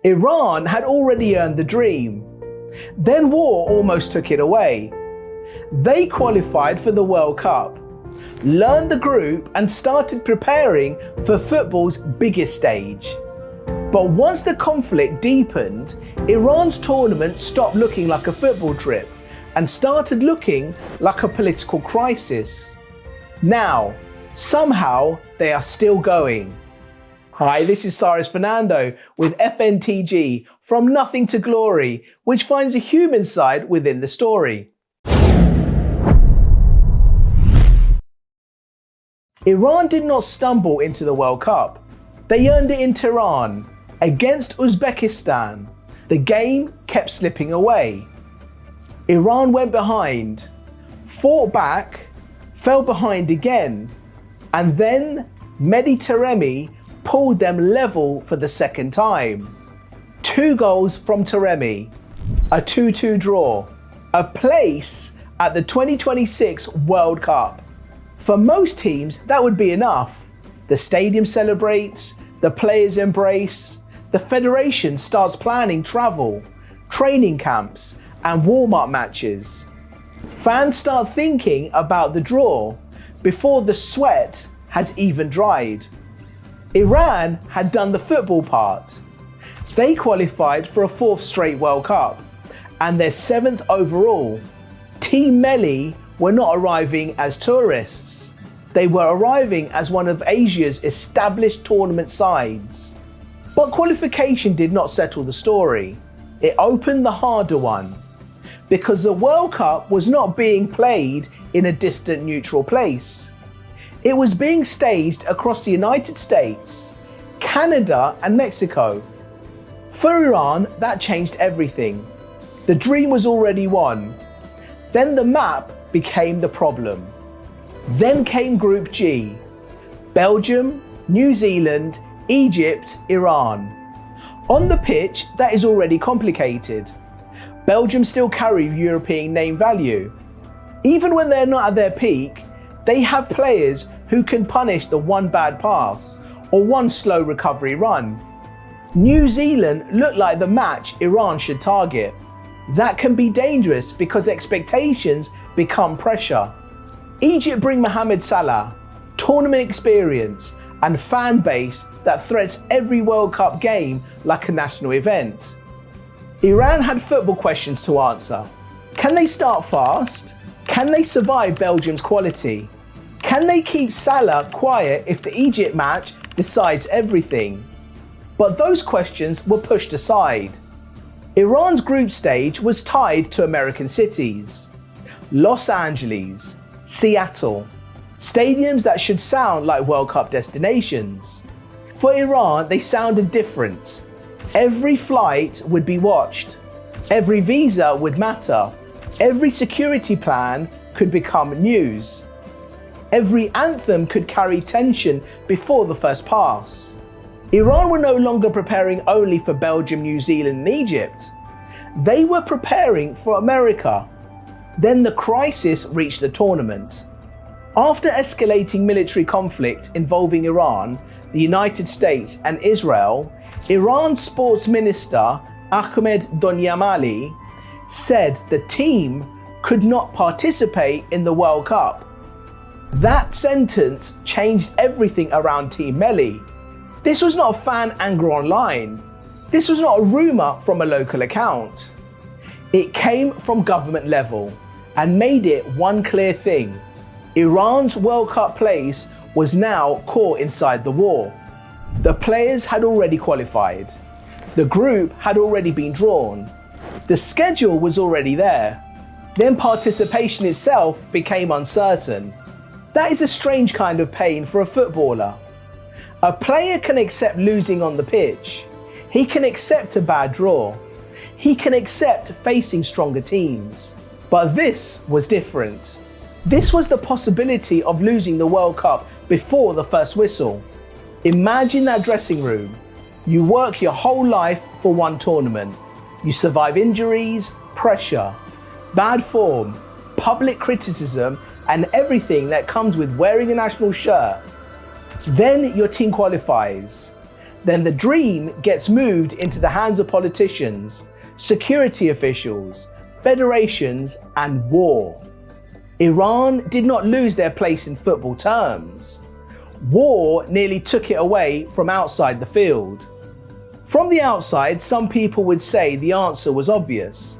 Iran had already earned the dream. Then war almost took it away. They qualified for the World Cup, learned the group and started preparing for football's biggest stage. But once the conflict deepened, Iran's tournament stopped looking like a football trip and started looking like a political crisis. Now, somehow they are still going. Hi, this is Cyrus Fernando with FNTG, From Nothing to Glory, which finds a human side within the story. Iran did not stumble into the World Cup. They earned it in Tehran against Uzbekistan. The game kept slipping away. Iran went behind, fought back, fell behind again, and then Mehdi Taremi pulled them level for the second time. 2 goals from Taremi, a 2-2 draw, a place at the 2026 World Cup. For most teams, that would be enough. The stadium celebrates, the players embrace, the federation starts planning travel, training camps, and warm-up matches. Fans start thinking about the draw before the sweat has even dried. Iran had done the football part. They qualified for a 4th straight World Cup and their 7th overall. Team Melli were not arriving as tourists. They were arriving as one of Asia's established tournament sides. But qualification did not settle the story. It opened the harder one, because the World Cup was not being played in a distant neutral place. It was being staged across the United States, Canada, and Mexico. For Iran, that changed everything. The dream was already won. Then the map became the problem. Then came Group G: Belgium, New Zealand, Egypt, Iran. On the pitch, that is already complicated. Belgium still carry European name value. Even when they're not at their peak, they have players who can punish the one bad pass or one slow recovery run. New Zealand looked like the match Iran should target. That can be dangerous because expectations become pressure. Egypt bring Mohamed Salah, tournament experience, and fan base that threats every World Cup game like a national event. Iran had football questions to answer. Can they start fast? Can they survive Belgium's quality? Can they keep Salah quiet if the Egypt match decides everything? But those questions were pushed aside. Iran's group stage was tied to American cities: Los Angeles, Seattle, stadiums that should sound like World Cup destinations. For Iran, they sounded different. Every flight would be watched. Every visa would matter. Every security plan could become news. Every anthem could carry tension before the first pass. Iran were no longer preparing only for Belgium, New Zealand, and Egypt. They were preparing for America. Then the crisis reached the tournament. After escalating military conflict involving Iran, the United States, and Israel, Iran's sports minister Ahmed Donyamali said the team could not participate in the World Cup. That sentence changed everything around Team Melli. This was not a fan anger online. This was not a rumour from a local account. It came from government level and made it one clear thing: Iran's World Cup place was now caught inside the war. The players had already qualified. The group had already been drawn. The schedule was already there. Then participation itself became uncertain. That is a strange kind of pain for a footballer. A player can accept losing on the pitch. He can accept a bad draw. He can accept facing stronger teams. But this was different. This was the possibility of losing the World Cup before the first whistle. Imagine that dressing room. You work your whole life for one tournament. You survive injuries, pressure, bad form, public criticism, and everything that comes with wearing a national shirt. Then your team qualifies. then the dream gets moved into the hands of politicians, security officials, federations, and war. Iran did not lose their place in football terms. War nearly took it away from outside the field. From the outside, some people would say the answer was obvious.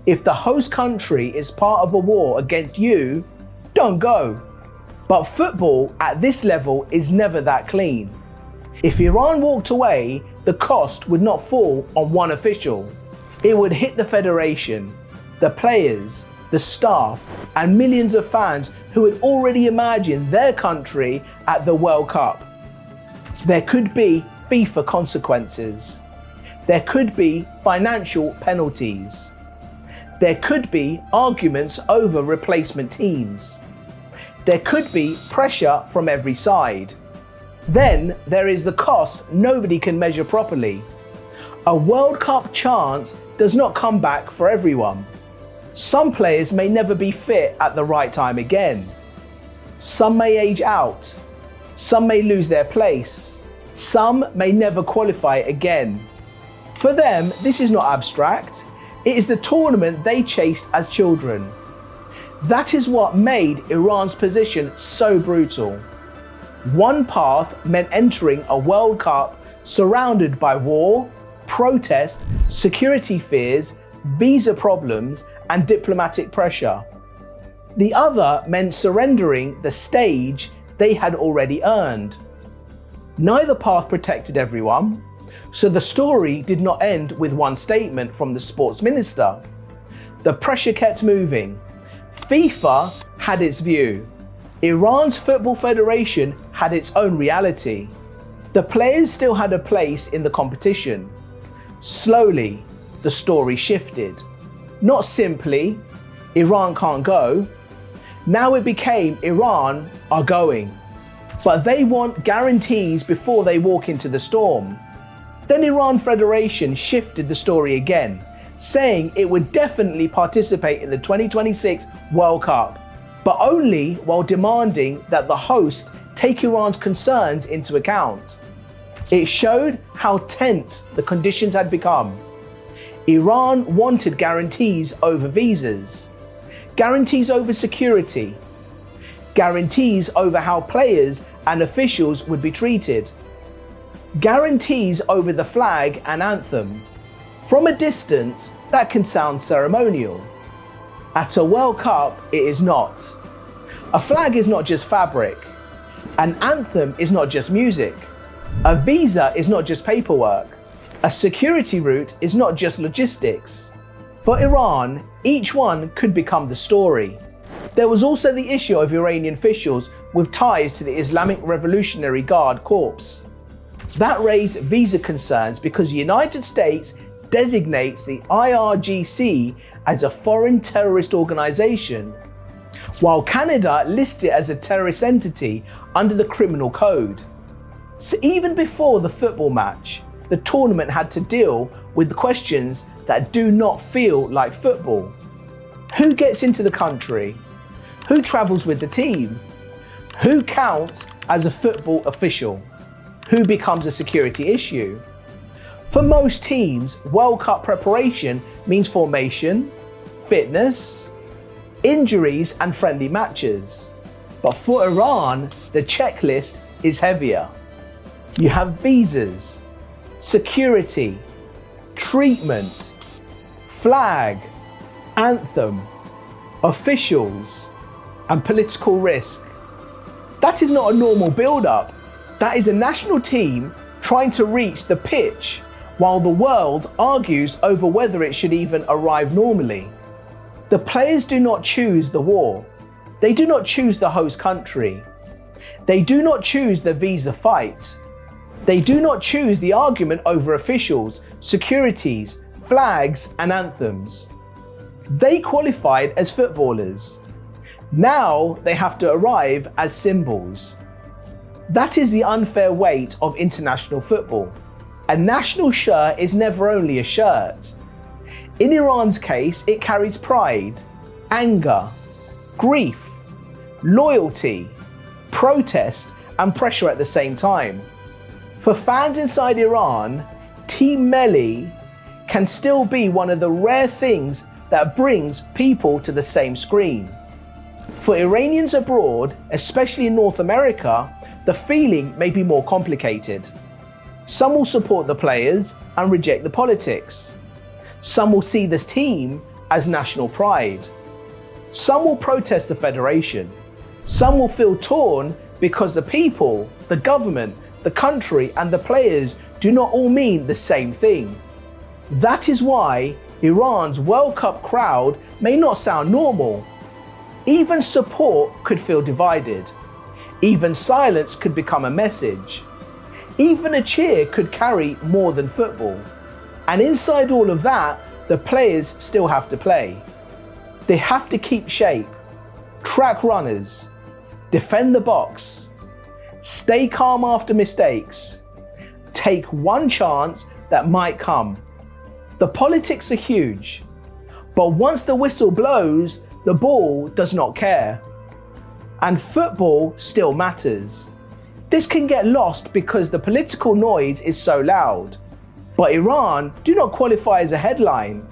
If the host country is part of a war against you, don't go. But football at this level is never that clean. If Iran walked away, the cost would not fall on one official. It would hit the federation, the players, the staff, and millions of fans who had already imagined their country at the World Cup. There could be FIFA consequences. There could be financial penalties. There could be arguments over replacement teams. There could be pressure from every side. Then there is the cost nobody can measure properly. A World Cup chance does not come back for everyone. Some players may never be fit at the right time again. Some may age out. Some may lose their place. Some may never qualify again. For them, this is not abstract. It is the tournament they chased as children. That is what made Iran's position so brutal. One path meant entering a World Cup surrounded by war, protest, security fears, visa problems, and diplomatic pressure. The other meant surrendering the stage they had already earned. Neither path protected everyone, so the story did not end with one statement from the sports minister. The pressure kept moving. FIFA had its view. Iran's Football Federation had its own reality. The players still had a place in the competition. Slowly, the story shifted. Not simply, Iran can't go. Now it became Iran are going. But they want guarantees before they walk into the storm. Then Iran Federation shifted the story again, saying it would definitely participate in the 2026 World Cup, but only while demanding that the host take Iran's concerns into account. It showed how tense the conditions had become. Iran wanted guarantees over visas, guarantees over security, guarantees over how players and officials would be treated, guarantees over the flag and anthem. From a distance, that can sound ceremonial. At a World Cup, it is not. A flag is not just fabric. An anthem is not just music. A visa is not just paperwork. A security route is not just logistics. For Iran, each one could become the story. There was also the issue of Iranian officials with ties to the Islamic Revolutionary Guard Corps. That raised visa concerns because the United States designates the IRGC as a foreign terrorist organization, while Canada lists it as a terrorist entity under the criminal code. So even before the football match, the tournament had to deal with questions that do not feel like football. Who gets into the country? Who travels with the team? Who counts as a football official? Who becomes a security issue? For most teams, World Cup preparation means formation, fitness, injuries, and friendly matches. But for Iran, the checklist is heavier. You have visas, security, treatment, flag, anthem, officials, and political risk. That is not a normal build-up. That is a national team trying to reach the pitch while the world argues over whether it should even arrive normally. The players do not choose the war. They do not choose the host country. They do not choose the visa fight. They do not choose the argument over officials, securities, flags, and anthems. They qualified as footballers. Now they have to arrive as symbols. That is the unfair weight of international football. A national shirt is never only a shirt. In Iran's case, it carries pride, anger, grief, loyalty, protest, and pressure at the same time. For fans inside Iran, Team Melli can still be one of the rare things that brings people to the same screen. For Iranians abroad, especially in North America, the feeling may be more complicated. Some will support the players and reject the politics. Some will see this team as national pride. Some will protest the federation. Some will feel torn because the people, the government, the country and the players do not all mean the same thing. That is why Iran's World Cup crowd may not sound normal. Even support could feel divided. Even silence could become a message. Even a cheer could carry more than football. And inside all of that, the players still have to play. They have to keep shape, track runners, defend the box, stay calm after mistakes, take one chance that might come. The politics are huge, but once the whistle blows, the ball does not care. And football still matters. This can get lost because the political noise is so loud. But Iran do not qualify as a headline.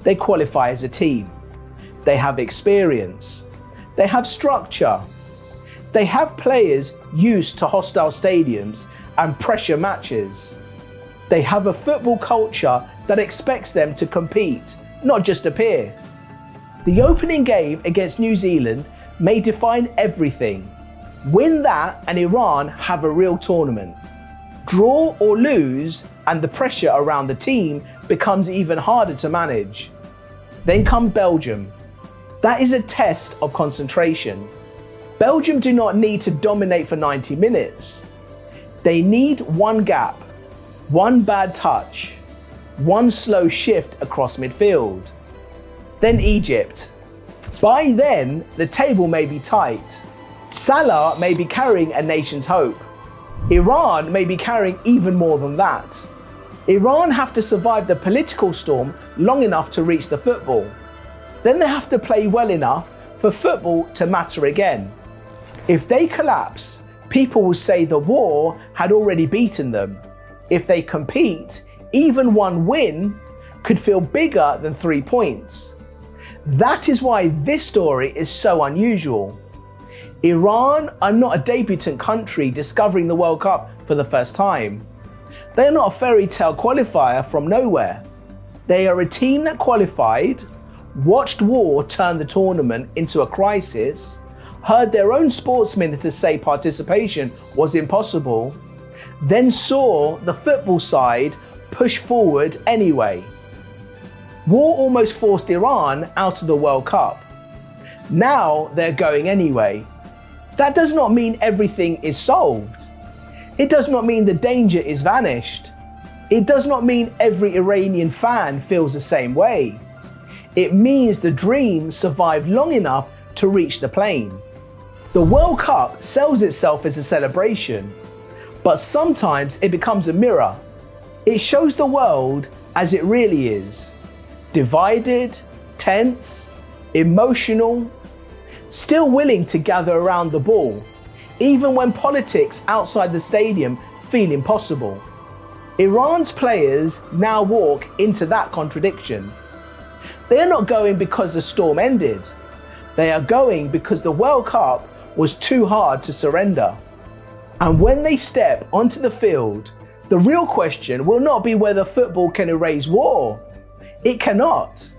They qualify as a team. They have experience. They have structure. They have players used to hostile stadiums and pressure matches. They have a football culture that expects them to compete, not just appear. The opening game against New Zealand may define everything. Win that and Iran have a real tournament. Draw or lose and the pressure around the team becomes even harder to manage. Then comes Belgium. That is a test of concentration. Belgium do not need to dominate for 90 minutes. They need one gap, one bad touch, one slow shift across midfield. Then Egypt. By then, the table may be tight. Salah may be carrying a nation's hope. Iran may be carrying even more than that. Iran have to survive the political storm long enough to reach the football. Then they have to play well enough for football to matter again. If they collapse, people will say the war had already beaten them. If they compete, even one win could feel bigger than 3 points. That is why this story is so unusual. Iran are not a debutant country discovering the World Cup for the first time. They are not a fairy tale qualifier from nowhere. They are a team that qualified, watched war turn the tournament into a crisis, heard their own sportsministers say participation was impossible, then saw the football side push forward anyway. War almost forced Iran out of the World Cup. Now they're going anyway. That does not mean everything is solved. It does not mean the danger is vanished. It does not mean every Iranian fan feels the same way. It means the dream survived long enough to reach the plane. The World Cup sells itself as a celebration, but sometimes it becomes a mirror. It shows the world as it really is. Divided, tense, emotional, still willing to gather around the ball, even when politics outside the stadium feel impossible. Iran's players now walk into that contradiction. They are not going because the storm ended. They are going because the World Cup was too hard to surrender. And when they step onto the field, the real question will not be whether football can erase war. It cannot.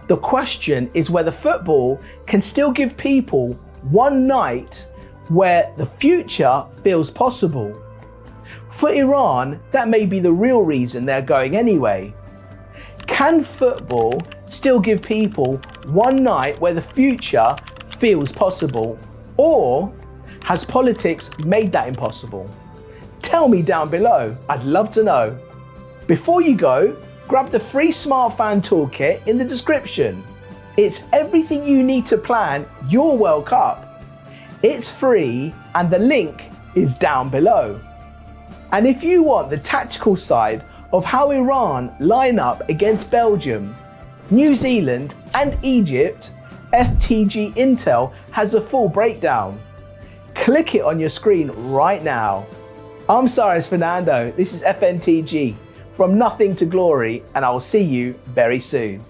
The question is whether football can still give people one night where the future feels possible. For Iran, that may be the real reason they're going anyway. Can football still give people one night where the future feels possible? Or has politics made that impossible? Tell me down below, I'd love to know. Before you go, grab the free Smart Fan Toolkit in the description. It's everything you need to plan your World Cup. It's free and the link is down below. And if you want the tactical side of how Iran line up against Belgium, New Zealand and Egypt, FTG Intel has a full breakdown. Click it on your screen right now. I'm Cyrus Fernando. This is FNTG, From Nothing to Glory, and I will see you very soon.